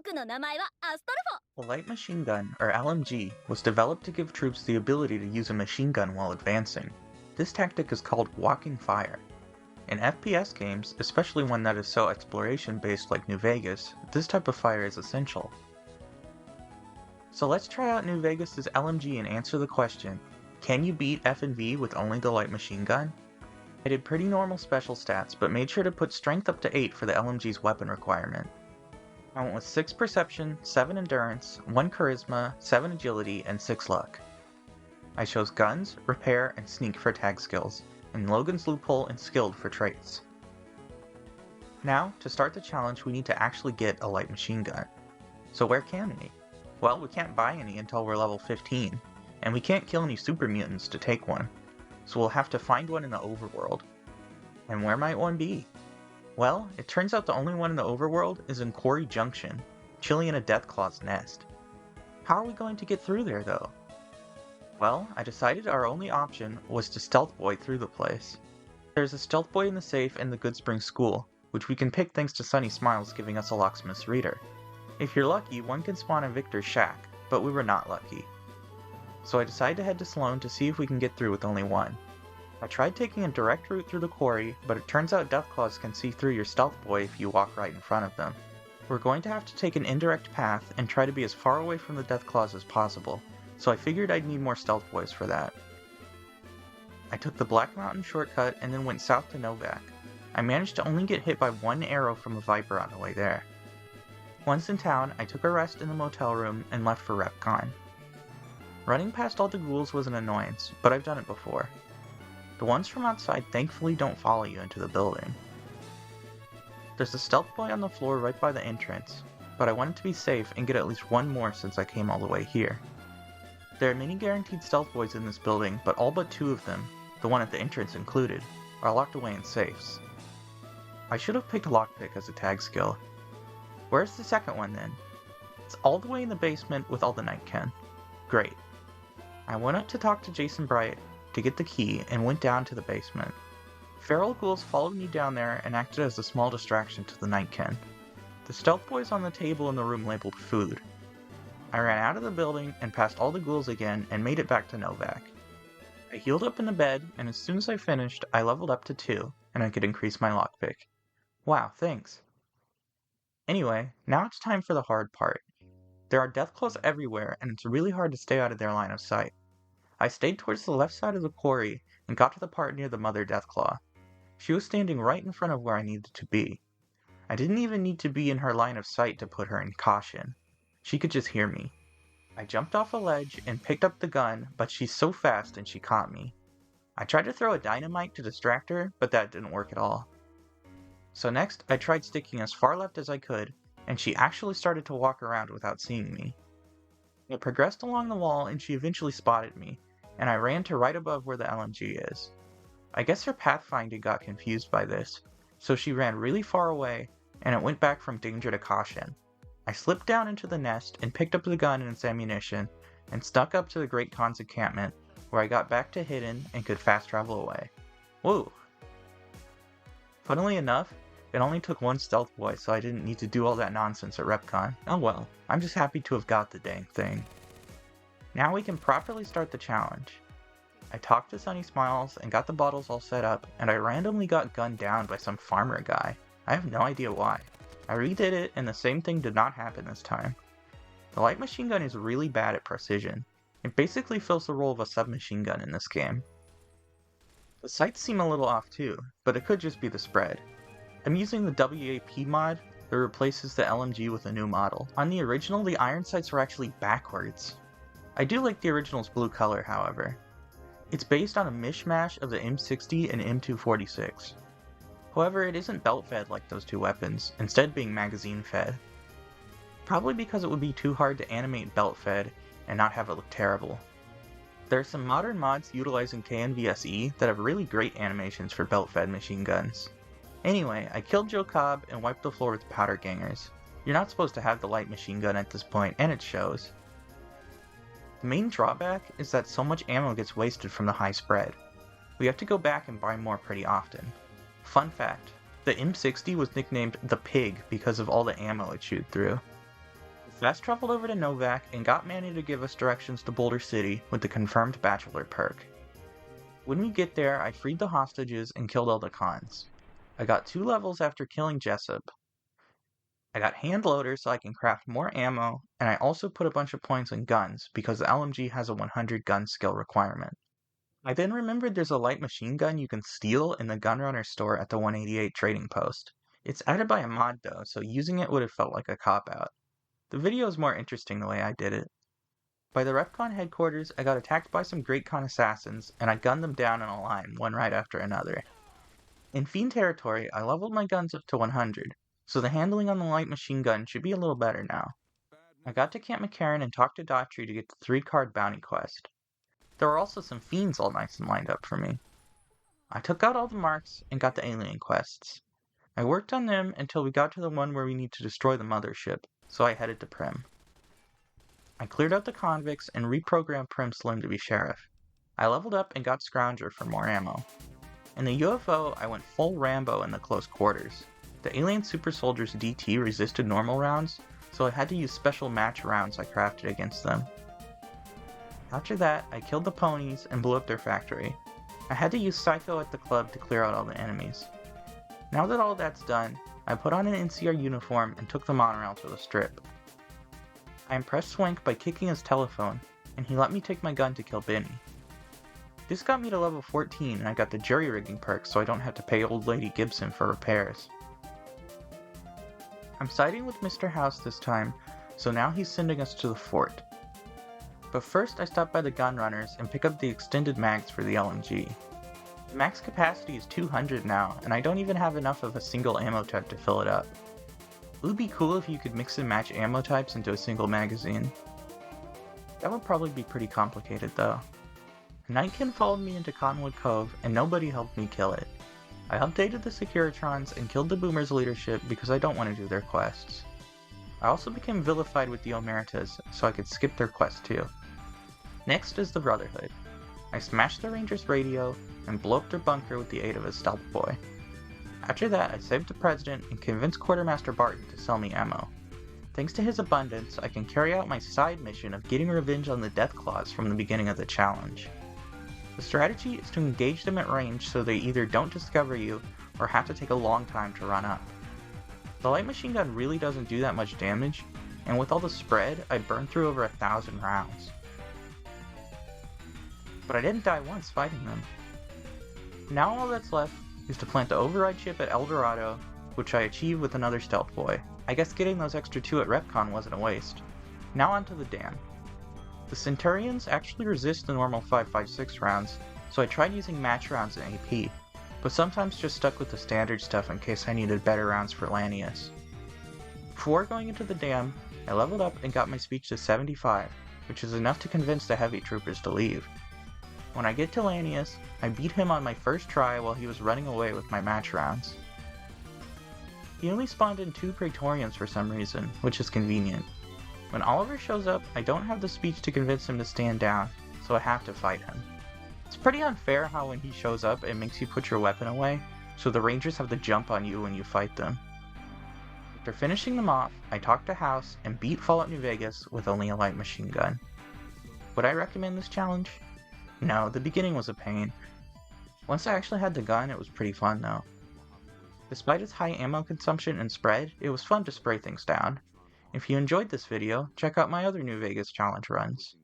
The light machine gun, or LMG, was developed to give troops the ability to use a machine gun while advancing. This tactic is called walking fire. In FPS games, especially one that is so exploration-based like New Vegas, this type of fire is essential. So let's try out New Vegas' LMG and answer the question, can you beat F&V with only the light machine gun? I did pretty normal special stats, but made sure to put strength up to 8 for the LMG's weapon requirement. I went with 6 perception, 7 endurance, 1 charisma, 7 agility, and 6 luck. I chose guns, repair, and sneak for tag skills, and Logan's loophole and skilled for traits. Now, to start the challenge, we need to actually get a light machine gun. So where can we? Well, we can't buy any until we're level 15, and we can't kill any super mutants to take one, so we'll have to find one in the overworld. And where might one be? Well, it turns out the only one in the overworld is in Quarry Junction, chilling in a Deathclaw's nest. How are we going to get through there, though? Well, I decided our only option was to stealth boy through the place. There's a stealth boy in the safe in the Goodspring School, which we can pick thanks to Sunny Smiles giving us a locksmith's reader. If you're lucky, one can spawn in Victor's shack, but we were not lucky. So I decided to head to Sloan to see if we can get through with only one. I tried taking a direct route through the quarry, but it turns out Deathclaws can see through your stealth boy if you walk right in front of them. We're going to have to take an indirect path and try to be as far away from the Deathclaws as possible, so I figured I'd need more stealth boys for that. I took the Black Mountain shortcut and then went south to Novak. I managed to only get hit by one arrow from a Viper on the way there. Once in town, I took a rest in the motel room and left for RepCon. Running past all the ghouls was an annoyance, but I've done it before. The ones from outside thankfully don't follow you into the building. There's a stealth boy on the floor right by the entrance, but I wanted to be safe and get at least one more since I came all the way here. There are many guaranteed stealth boys in this building, but all but 2 of them, the one at the entrance included, are locked away in safes. I should have picked lockpick as a tag skill. Where's the second one then? It's all the way in the basement with all the Nightken. Great. I went up to talk to Jason Bright to get the key and went down to the basement. Feral ghouls followed me down there and acted as a small distraction to the Nightken. The stealth boy's on the table in the room labeled food. I ran out of the building and past all the ghouls again and made it back to Novak. I healed up in the bed, and as soon as I finished, I leveled up to 2, and I could increase my lockpick. Wow, thanks. Anyway, now it's time for the hard part. There are Deathclaws everywhere, and it's really hard to stay out of their line of sight. I stayed towards the left side of the quarry and got to the part near the Mother Deathclaw. She was standing right in front of where I needed to be. I didn't even need to be in her line of sight to put her in caution. She could just hear me. I jumped off a ledge and picked up the gun, but she's so fast and she caught me. I tried to throw a dynamite to distract her, but that didn't work at all. So next, I tried sticking as far left as I could, and she actually started to walk around without seeing me. I progressed along the wall and she eventually spotted me, and I ran to right above where the LMG is. I guess her pathfinding got confused by this, so she ran really far away, and it went back from danger to caution. I slipped down into the nest and picked up the gun and its ammunition, and snuck up to the Great Khan's encampment, where I got back to hidden and could fast travel away. Woo! Funnily enough, it only took one stealth boy, so I didn't need to do all that nonsense at RepCon. Oh well, I'm just happy to have got the dang thing. Now we can properly start the challenge. I talked to Sunny Smiles and got the bottles all set up, and I randomly got gunned down by some farmer guy. I have no idea why. I redid it, and the same thing did not happen this time. The light machine gun is really bad at precision. It basically fills the role of a submachine gun in this game. The sights seem a little off too, but it could just be the spread. I'm using the WAP mod that replaces the LMG with a new model. On the original, the iron sights were actually backwards. I do like the original's blue color, however. It's based on a mishmash of the M60 and M246. However, it isn't belt-fed like those 2 weapons, instead being magazine-fed. Probably because it would be too hard to animate belt-fed and not have it look terrible. There are some modern mods utilizing KNVSE that have really great animations for belt-fed machine guns. Anyway, I killed Joe Cobb and wiped the floor with powder gangers. You're not supposed to have the light machine gun at this point, and it shows. The main drawback is that so much ammo gets wasted from the high spread. We have to go back and buy more pretty often. Fun fact, the M60 was nicknamed the Pig because of all the ammo it chewed through. Fast traveled over to Novak and got Manny to give us directions to Boulder City with the confirmed Bachelor perk. When we get there, I freed the hostages and killed all the cons. I got 2 levels after killing Jessup. I got hand loaders so I can craft more ammo, and I also put a bunch of points in guns because the LMG has a 100 gun skill requirement. I then remembered there's a light machine gun you can steal in the Gunrunner store at the 188 trading post. It's added by a mod though, so using it would have felt like a cop-out. The video is more interesting the way I did it. By the REPCON headquarters, I got attacked by some Great Con assassins, and I gunned them down in a line, one right after another. In Fiend territory, I leveled my guns up to 100, so the handling on the light machine gun should be a little better now. I got to Camp McCarran and talked to Daughtry to get the 3-card bounty quest. There were also some fiends all nice and lined up for me. I took out all the marks and got the alien quests. I worked on them until we got to the one where we need to destroy the mothership, so I headed to Prim. I cleared out the convicts and reprogrammed Prim Slim to be sheriff. I leveled up and got Scrounger for more ammo. In the UFO, I went full Rambo in the close quarters. The alien super soldier's DT resisted normal rounds, so I had to use special match rounds I crafted against them. After that, I killed the ponies and blew up their factory. I had to use Psycho at the club to clear out all the enemies. Now that all that's done, I put on an NCR uniform and took the monorail to the strip. I impressed Swank by kicking his telephone, and he let me take my gun to kill Benny. This got me to level 14 and I got the jury-rigging perk so I don't have to pay old lady Gibson for repairs. I'm siding with Mr. House this time, so now he's sending us to the fort. But first I stop by the gun runners and pick up the extended mags for the LMG. The max capacity is 200 now, and I don't even have enough of a single ammo type to fill it up. It would be cool if you could mix and match ammo types into a single magazine. That would probably be pretty complicated though. Nightkin followed me into Cottonwood Cove, and nobody helped me kill it. I updated the Securitrons and killed the Boomers' leadership because I don't want to do their quests. I also became vilified with the Omertas, so I could skip their quest too. Next is the Brotherhood. I smashed the Rangers' radio and blew up their bunker with the aid of a stealth boy. After that, I saved the President and convinced Quartermaster Barton to sell me ammo. Thanks to his abundance, I can carry out my side mission of getting revenge on the Deathclaws from the beginning of the challenge. The strategy is to engage them at range so they either don't discover you or have to take a long time to run up. The light machine gun really doesn't do that much damage, and with all the spread, I burned through over 1,000 rounds. But I didn't die once fighting them. Now all that's left is to plant the override chip at El Dorado, which I achieved with another stealth boy. I guess getting those extra 2 at REPCON wasn't a waste. Now onto the dam. The Centurions actually resist the normal 5.56 rounds, so I tried using match rounds in AP, but sometimes just stuck with the standard stuff in case I needed better rounds for Lanius. Before going into the dam, I leveled up and got my speech to 75, which is enough to convince the heavy troopers to leave. When I get to Lanius, I beat him on my first try while he was running away with my match rounds. He only spawned in 2 Praetorians for some reason, which is convenient. When Oliver shows up, I don't have the speech to convince him to stand down, so I have to fight him. It's pretty unfair how when he shows up it makes you put your weapon away, so the Rangers have the jump on you when you fight them. After finishing them off, I talked to House and beat Fallout New Vegas with only a light machine gun. Would I recommend this challenge? No, the beginning was a pain. Once I actually had the gun, it was pretty fun though. Despite its high ammo consumption and spread, it was fun to spray things down. If you enjoyed this video, check out my other New Vegas challenge runs.